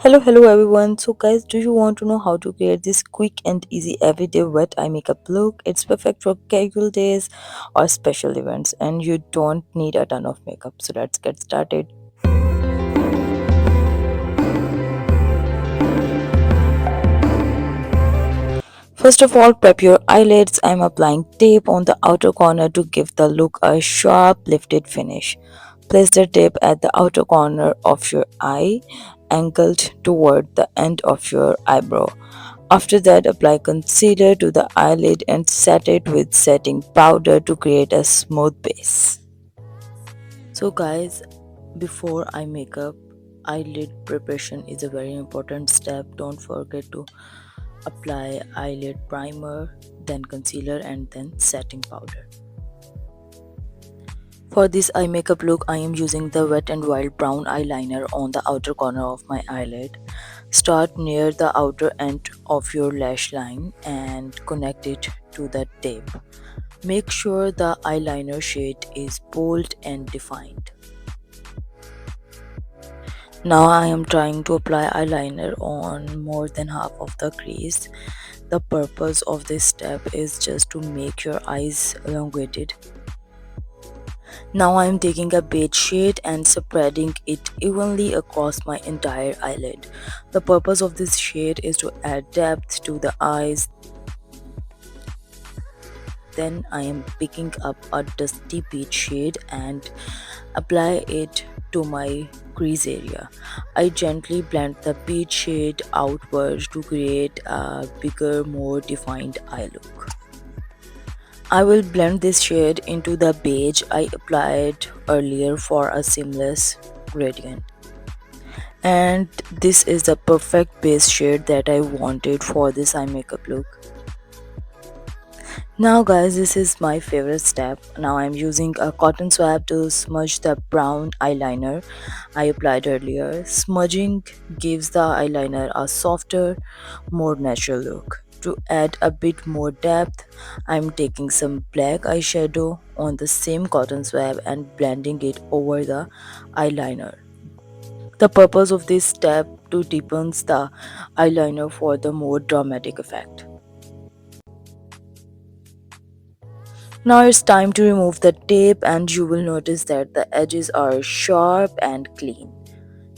Hello everyone. So guys, do you want to know how to create this quick and easy everyday wet eye makeup look? It's perfect for casual days or special events and you don't need a ton of makeup. So let's get started. First of all, prep your eyelids. I'm applying tape on the outer corner to give the look a sharp lifted finish. Place the tape at the outer corner of your eye, angled toward the end of your eyebrow. After that, apply concealer to the eyelid and set it with setting powder to create a smooth base. So guys, before eye makeup, eyelid preparation is a very important step. Don't forget to apply eyelid primer, then concealer and then setting powder. For this eye makeup look, I am using the Wet n Wild brown eyeliner on the outer corner of my eyelid. Start near the outer end of your lash line and connect it to the tape. Make sure the eyeliner shade is bold and defined. Now I am trying to apply eyeliner on more than half of the crease. The purpose of this step is just to make your eyes elongated. Now I am taking a beige shade and spreading it evenly across my entire eyelid. The purpose of this shade is to add depth to the eyes. Then I am picking up a dusty peach shade and apply it to my crease area. I gently blend the peach shade outward to create a bigger, more defined eye look. I will blend this shade into the beige I applied earlier for a seamless gradient. And this is the perfect base shade that I wanted for this eye makeup look. Now guys, this is my favorite step. Now I'm using a cotton swab to smudge the brown eyeliner I applied earlier. Smudging gives the eyeliner a softer, more natural look. To add a bit more depth, I'm taking some black eyeshadow on the same cotton swab and blending it over the eyeliner. The purpose of this step to deepens the eyeliner for the more dramatic effect. Now it's time to remove the tape and you will notice that the edges are sharp and clean.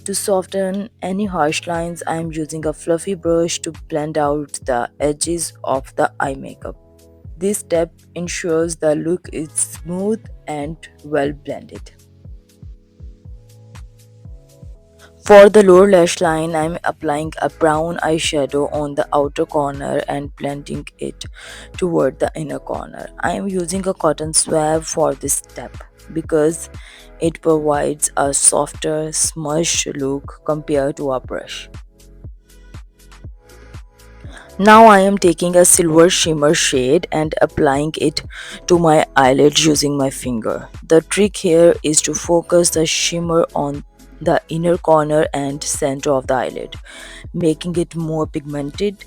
To soften any harsh lines, I am using a fluffy brush to blend out the edges of the eye makeup. This step ensures the look is smooth and well blended. For the lower lash line, I am applying a brown eyeshadow on the outer corner and blending it toward the inner corner. I am using a cotton swab for this step because it provides a softer, smudged look compared to a brush. Now I am taking a silver shimmer shade and applying it to my eyelid using my finger. The trick here is to focus the shimmer on the inner corner and center of the eyelid, making it more pigmented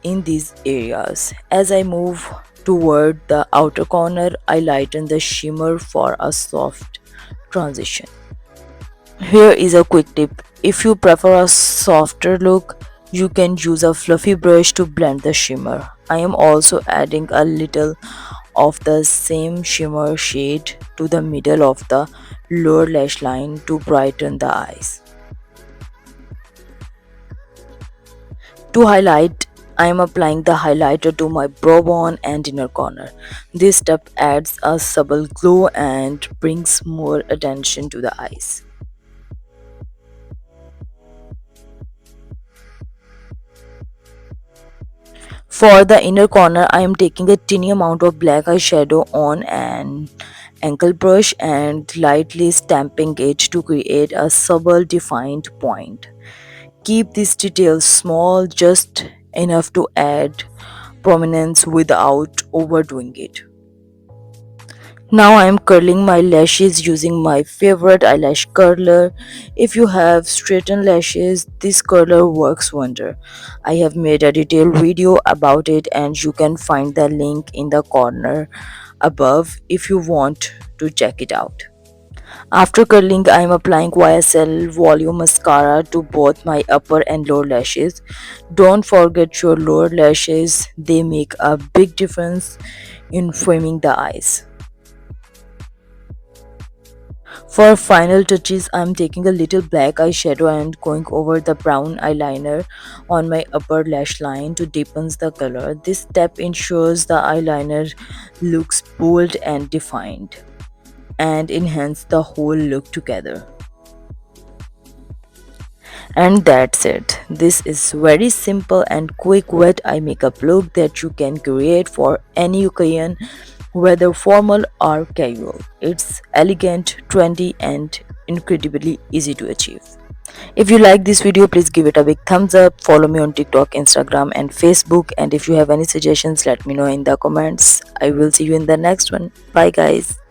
in these areas. As I move toward the outer corner, I lighten the shimmer for a soft transition. Here is a quick tip. If you prefer a softer look, you can use a fluffy brush to blend the shimmer. I am also adding a little of the same shimmer shade to the middle of the lower lash line to brighten the eyes. To highlight, I am applying the highlighter to my brow bone and inner corner. This step adds a subtle glow and brings more attention to the eyes. For the inner corner, I am taking a tiny amount of black eyeshadow on an ankle brush and lightly stamping it to create a subtle defined point. Keep these details small, just enough to add prominence without overdoing it. Now I am curling my lashes using my favorite eyelash curler. If you have straightened lashes, this curler works wonder. I have made a detailed video about it and you can find the link in the corner above if you want to check it out. After curling, I am applying YSL Volume Mascara to both my upper and lower lashes. Don't forget your lower lashes, they make a big difference in framing the eyes. For final touches, I'm taking a little black eyeshadow and going over the brown eyeliner on my upper lash line to deepen the color. This step ensures the eyeliner looks bold and defined and enhance the whole look together. And that's it. This is very simple and quick wet eye makeup look that you can create for any occasion, whether formal or casual. It's elegant, trendy, and incredibly easy to achieve. If you like this video, please give it a big thumbs up. Follow me on TikTok, Instagram, and Facebook. And if you have any suggestions, let me know in the comments. I will see you in the next one. Bye, guys.